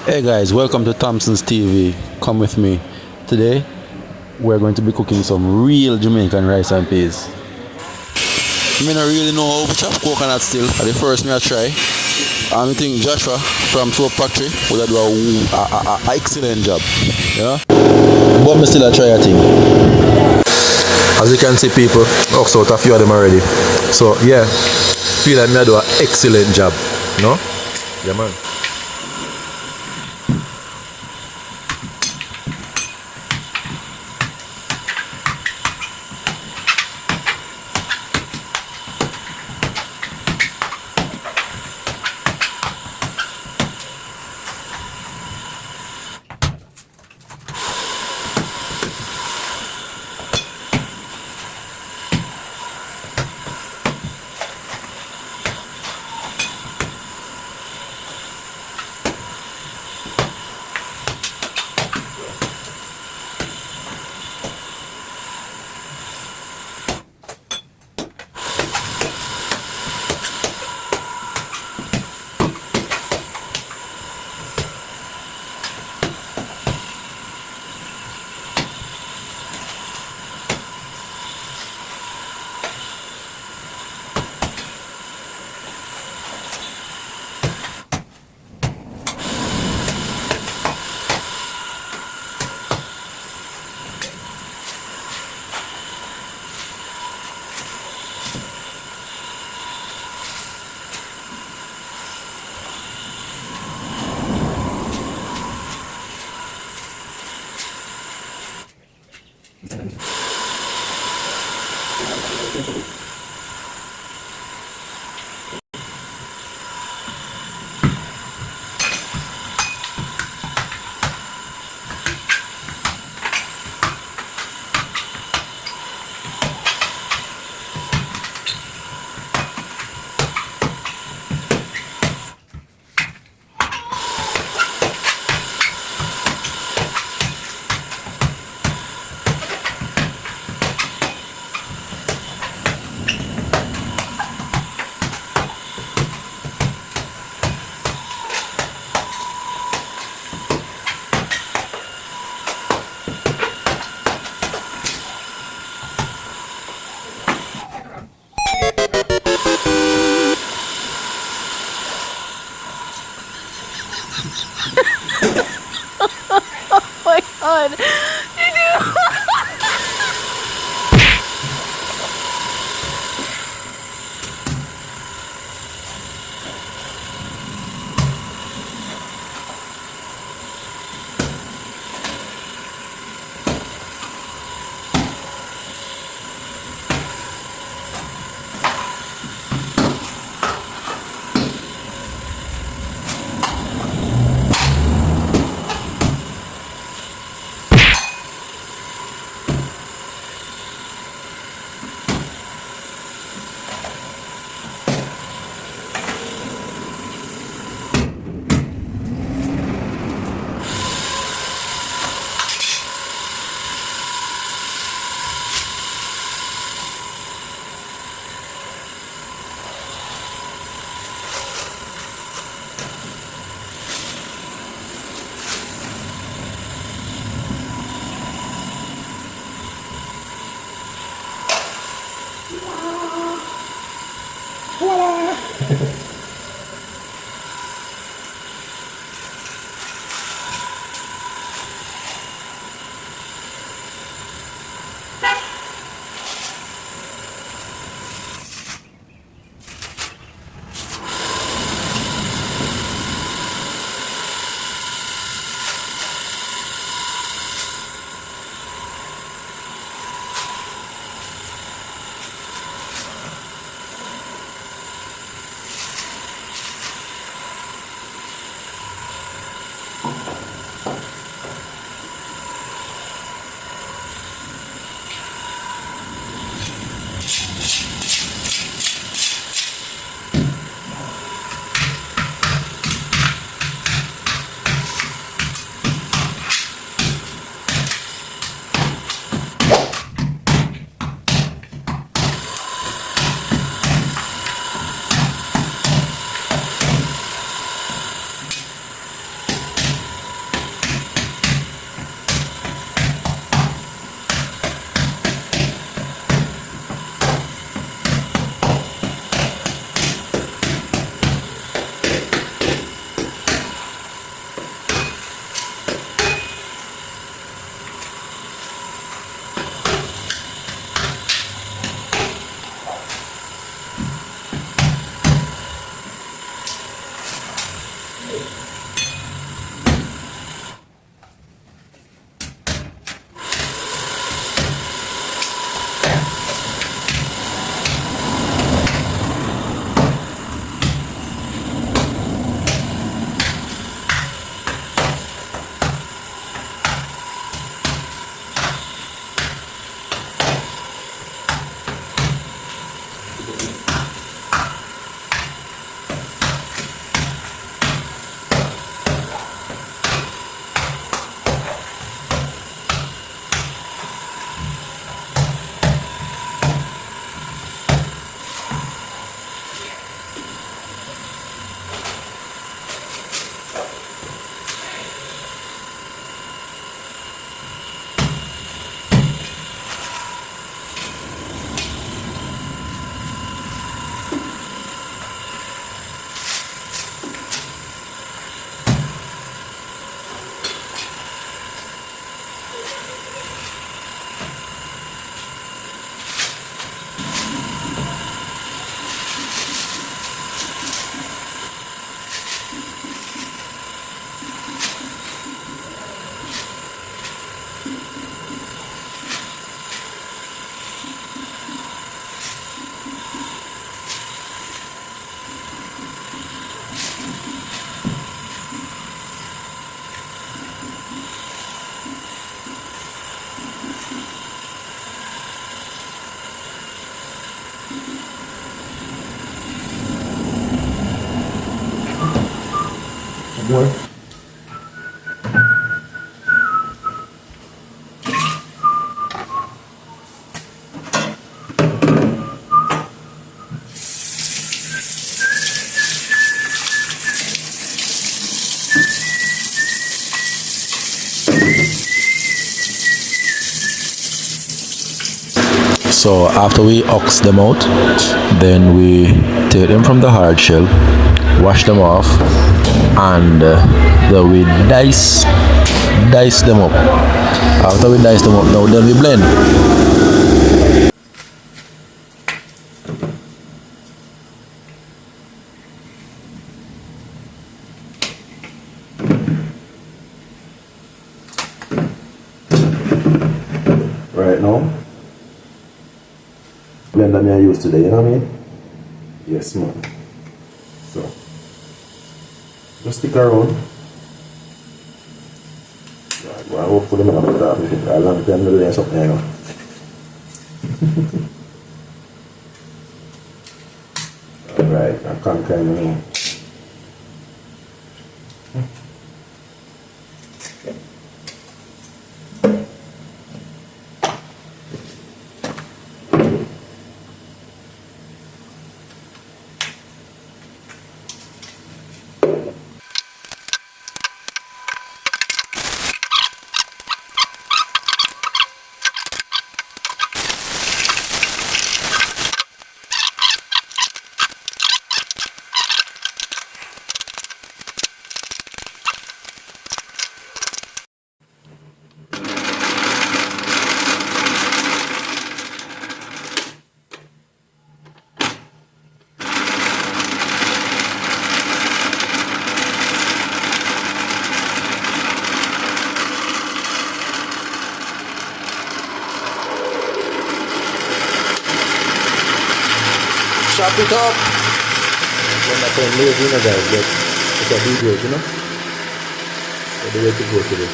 Hey guys, welcome to Thompson's TV. Come with me. Today, we're going to be cooking some real Jamaican rice and peas. I mean, I really know how to chop coconut still. At the first me I try. I think Joshua from Soap Factory would do a excellent job. Yeah? But me still I try a thing. As you can see, people, ox out a few of them already. So yeah, feel like me I do an excellent job. No? Yeah man. My God. More. So after we ox them out, then we take them from the hard shell, wash them off, and then we dice them up. After we dice them up, now then we blend. Right now, blender I use today, you know what I mean? Yes, man. So, just stick around. Well, hopefully I'm not going to have a long time to do something, you know. Alright, I can't kind of know. Chop it up. When I come lazy, you know, guys, but it's a video, you know? So the way to go to this.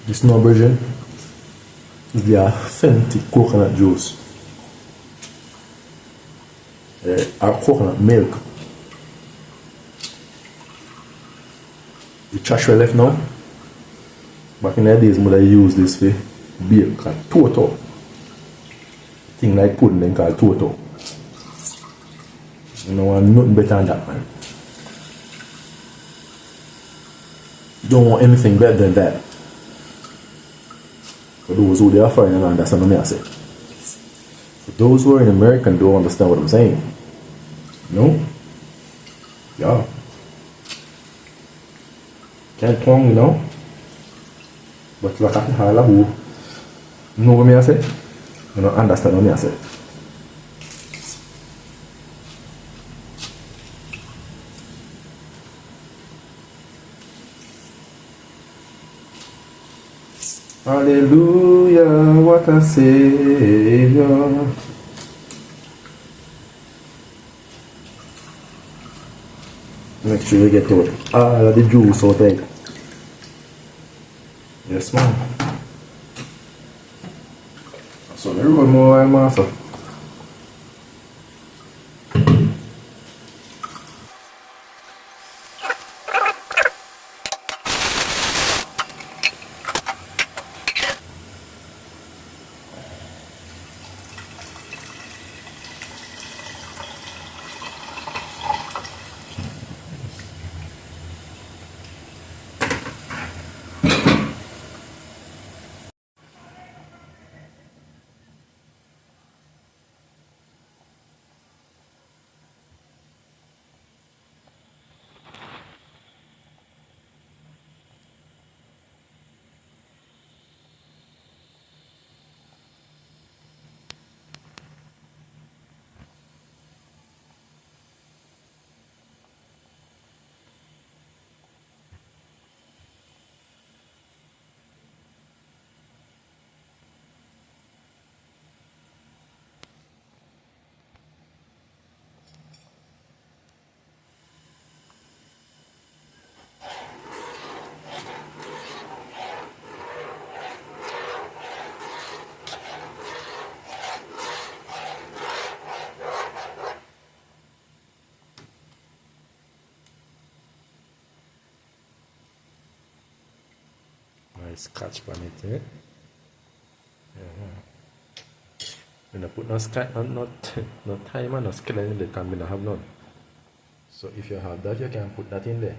This now, brethren, is the authentic coconut juice. Or coconut milk. The trash we left now. Back in the days, mother used this for bake called toto. Thing like pudding then called toto. You know, nothing better than that, man. You don't want anything better than that. For those who are foreign and understand what I say. For those who are in America and don't understand what I'm saying. No? Yeah. Can't tongue, you know? But like I who know what I say, you don't understand what I say. Hallelujah, what a savior. Make sure you get out all of the juice out of it. Yes, man. So, I roll more oil, master. Nice catch on it, eh? When I put no no time and no skeleton in the can, I have none. So if you have that, you can put that in there.